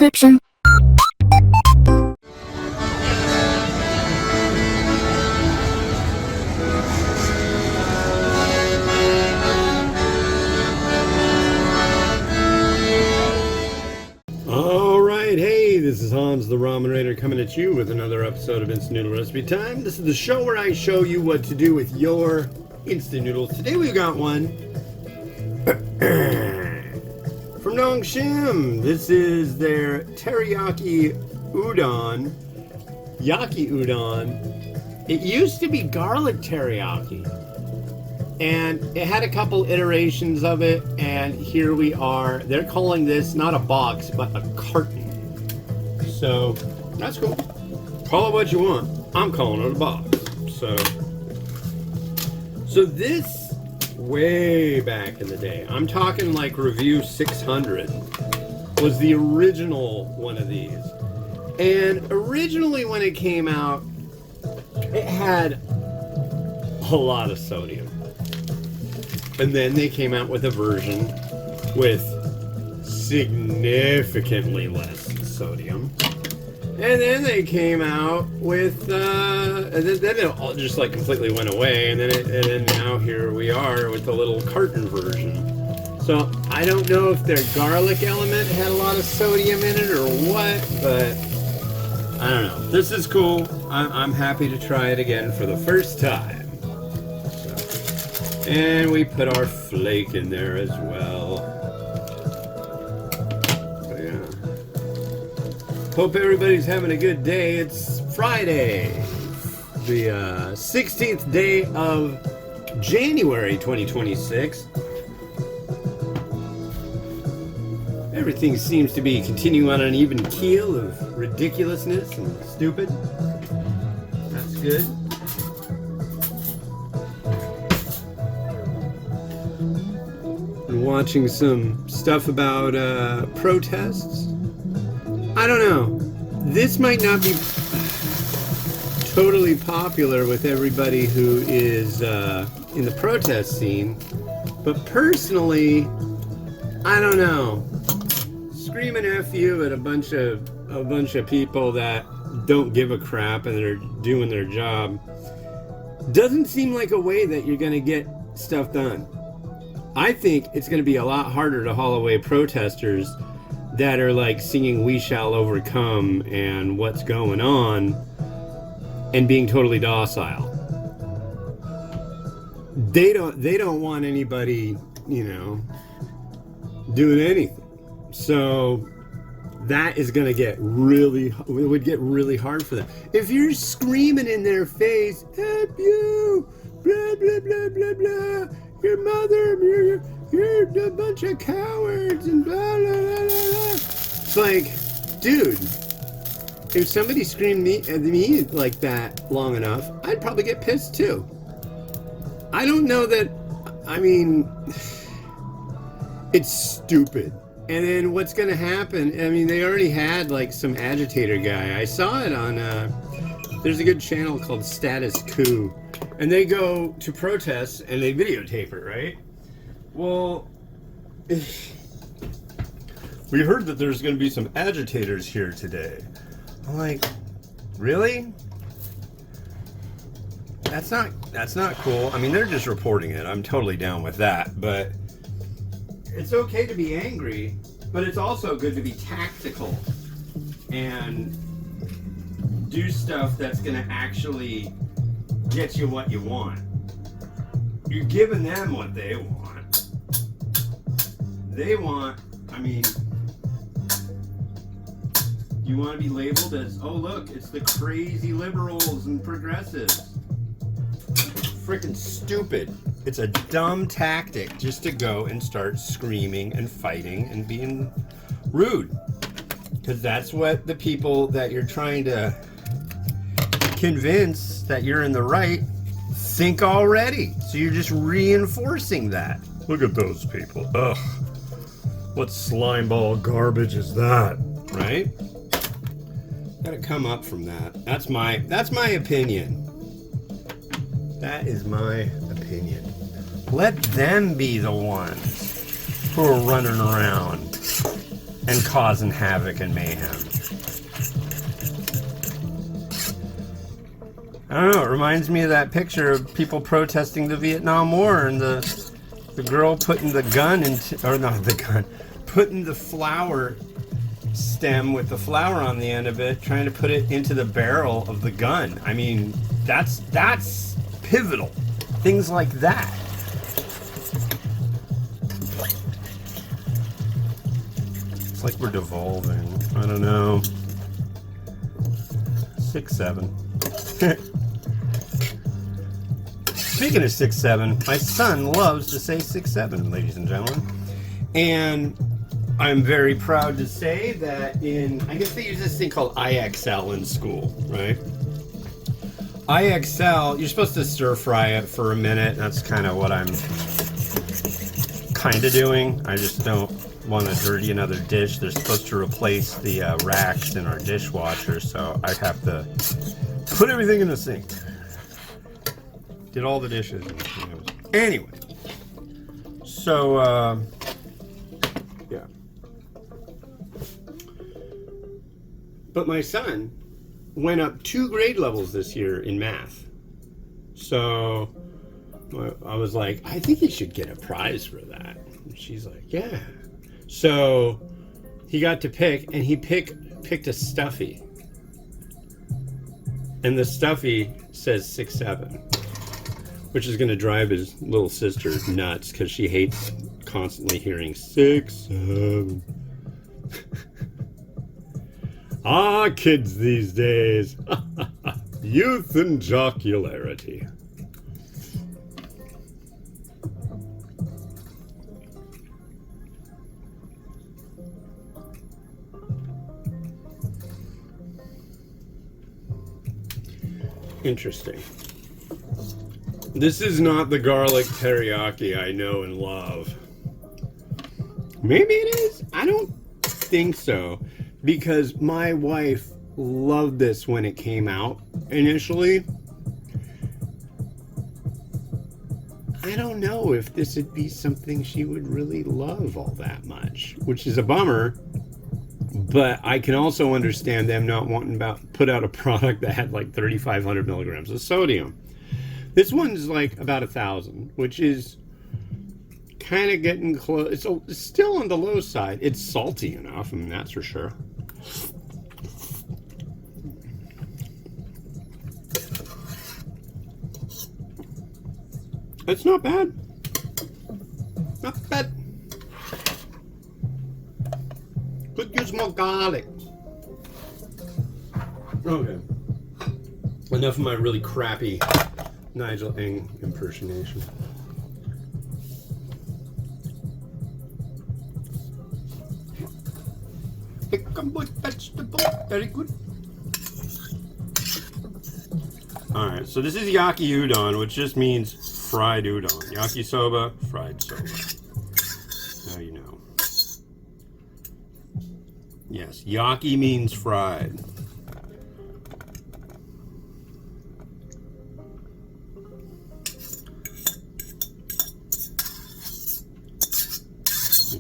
description. Alright, hey, this is Hans the Ramen Raider coming at you with another episode of Instant Noodle Recipe Time. This is the show where I show you what to do with your instant noodles. Today we've got one from Nongshim. This is their Teriyaki Udon, Yaki Udon. It used to be garlic teriyaki, and it had a couple iterations of it, and here we are. They're calling this not a box, but a carton. So, that's cool. Call it what you want. I'm calling it a box. So this, way back in the day, I'm talking like review 600, was the original one of these. And originally when it came out, it had a lot of sodium. And then they came out with a version with significantly less sodium. And then they came out with, and then it all just like completely went away. And then now here we are with the little carton version. So I don't know if their garlic element had a lot of sodium in it or what, but I don't know. This is cool. I'm happy to try it again for the first time. And we put our flake in there as well. So yeah. Hope everybody's having a good day. It's Friday, the 16th day of January 2026. Everything seems to be continuing on an even keel of ridiculousness and stupid. That's good. Watching some stuff about protests. I don't know. This might not be totally popular with everybody who is in the protest scene, but personally, I don't know. Screaming F you at a bunch of people that don't give a crap and they're doing their job doesn't seem like a way that you're gonna get stuff done. I think it's going to be a lot harder to haul away protesters that are like singing "We Shall Overcome" and "What's Going On" and being totally docile. They don't want anybody, doing anything. So that is going to it would get really hard for them. If you're screaming in their face, "F you, blah blah blah blah blah. Your mother, you're a bunch of cowards," and blah, blah, blah, blah, blah. It's like, dude, if somebody screamed at me like that long enough, I'd probably get pissed too. I don't know that, it's stupid. And then what's going to happen, they already had like some agitator guy. I saw it on, there's a good channel called Status Coup. And they go to protests and they videotape it, right? Well, we heard that there's going to be some agitators here today. I'm like, really? That's not cool. They're just reporting it. I'm totally down with that. But it's okay to be angry, but it's also good to be tactical and do stuff that's going to actually get you what you want. You're giving them what they want. They want, you want to be labeled as, oh look, it's the crazy liberals and progressives. Freaking stupid. It's a dumb tactic just to go and start screaming and fighting and being rude. Because that's what the people that you're trying to convince that you're in the right think already. So you're just reinforcing that. Look at those people. Ugh. What slimeball garbage is that? Right? Gotta come up from that. That's my opinion. That is my opinion. Let them be the ones who are running around and causing havoc and mayhem. I don't know, it reminds me of that picture of people protesting the Vietnam War and the girl putting the gun into, or not the gun, putting the flower stem with the flower on the end of it, trying to put it into the barrel of the gun. I mean, that's pivotal. Things like that. It's like we're devolving. I don't know. 6'7". Speaking of 6'7", my son loves to say 6'7", ladies and gentlemen. And I'm very proud to say that I guess they use this thing called IXL in school, right? IXL, you're supposed to stir fry it for a minute. That's kind of what I'm kind of doing. I just don't want to dirty another dish. They're supposed to replace the racks in our dishwasher, so I have to put everything in the sink. Did all the dishes. Anyway, so yeah. But my son went up 2 grade levels this year in math. So I was like, I think he should get a prize for that. And she's like, yeah. So he got to pick, and he picked a stuffy. And the stuffy says 6'7", which is going to drive his little sister nuts because she hates constantly hearing 6'7". Ah, kids these days. Youth and jocularity. Interesting. This is not the garlic teriyaki I know and love. Maybe it is. I don't think so. Because my wife loved this when it came out initially. I don't know if this would be something she would really love all that much, which is a bummer. But I can also understand them not wanting to put out a product that had like 3,500 milligrams of sodium. This one's like about 1,000, which is kind of getting close. It's still on the low side. It's salty enough, I mean, that's for sure. It's not bad. Not bad. Could use more garlic. Okay. Enough of my really crappy Nigel Ng impersonation. Become vegetable. Very good. Alright, so this is Yaki Udon, which just means fried udon. Yaki soba, fried soba. Now you know. Yes, Yaki means fried.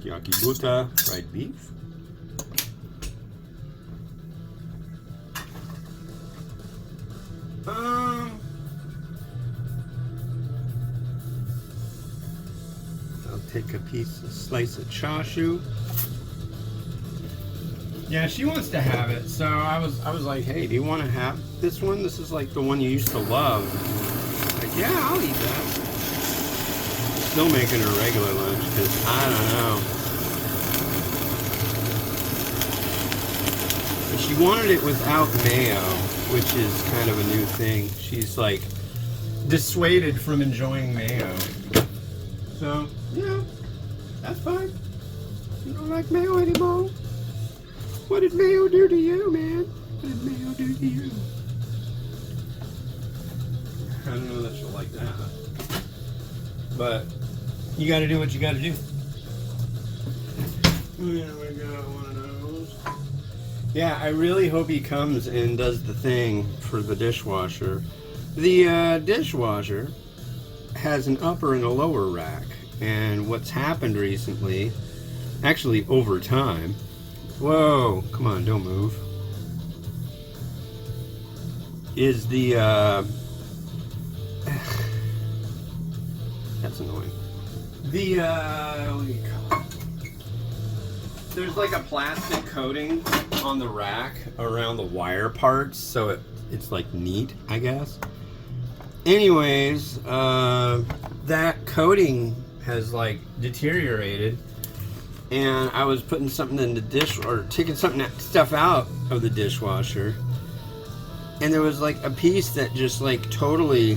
Yaki buta, fried beef. I'll take a slice of chashu. Yeah, she wants to have it, so I was like, hey, do you want to have this one? This is like the one you used to love. Like, yeah, I'll eat that. Still making her regular lunch because I don't know. But she wanted it without mayo, which is kind of a new thing. She's like dissuaded from enjoying mayo. So, yeah, that's fine. You don't like mayo anymore? What did mayo do to you, man? What did mayo do to you? I don't know that she'll like that. But you gotta do what you gotta do. There we got one of those. Yeah, I really hope he comes and does the thing for the dishwasher. The dishwasher has an upper and a lower rack. And what's happened recently, actually over time, Whoa, come on, don't move. Is the, that's annoying. The, what do you call it? There's like a plastic coating on the rack around the wire parts, so it's like neat, I guess. Anyways, that coating has like deteriorated, and I was putting something in the or taking stuff out of the dishwasher, and there was like a piece that just like totally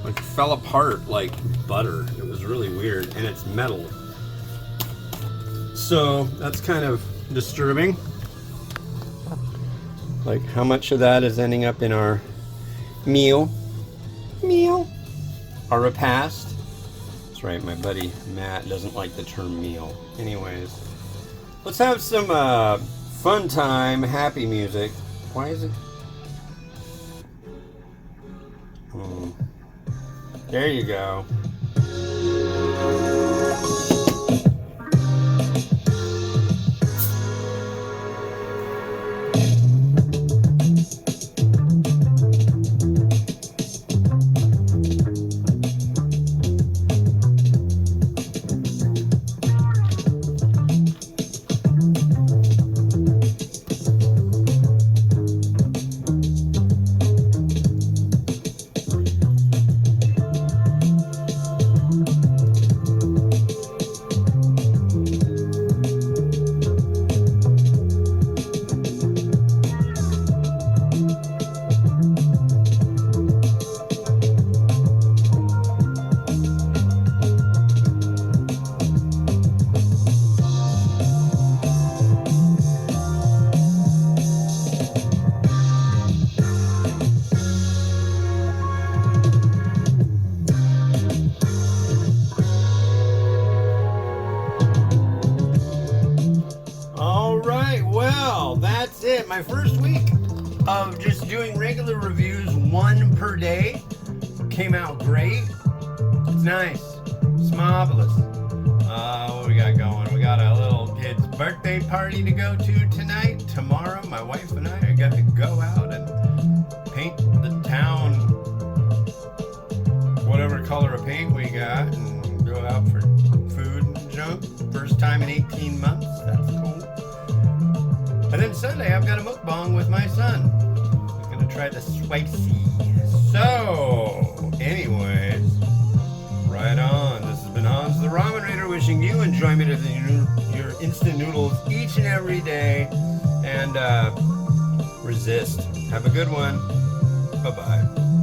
like fell apart like butter. It was really weird, and it's metal. So that's kind of disturbing. Like how much of that is ending up in our meal, our repast. That's right, my buddy Matt doesn't like the term meal. Anyways, let's have some fun time, happy music. Why is it? There you go. That's it. My first week of just doing regular reviews, one per day, came out great. It's nice. It's marvelous. What we got going? We got a little kid's birthday party to go to tonight. Tomorrow, my wife and I are going to go out and paint the town whatever color of paint we got and go out for food and junk. First time in 18 months. That's cool. And then Sunday, I've got a mukbang with my son. He's going to try the spicy. So, anyways, right on. This has been Hans the Ramen Raider wishing you enjoyment of your instant noodles each and every day. And resist. Have a good one. Bye-bye.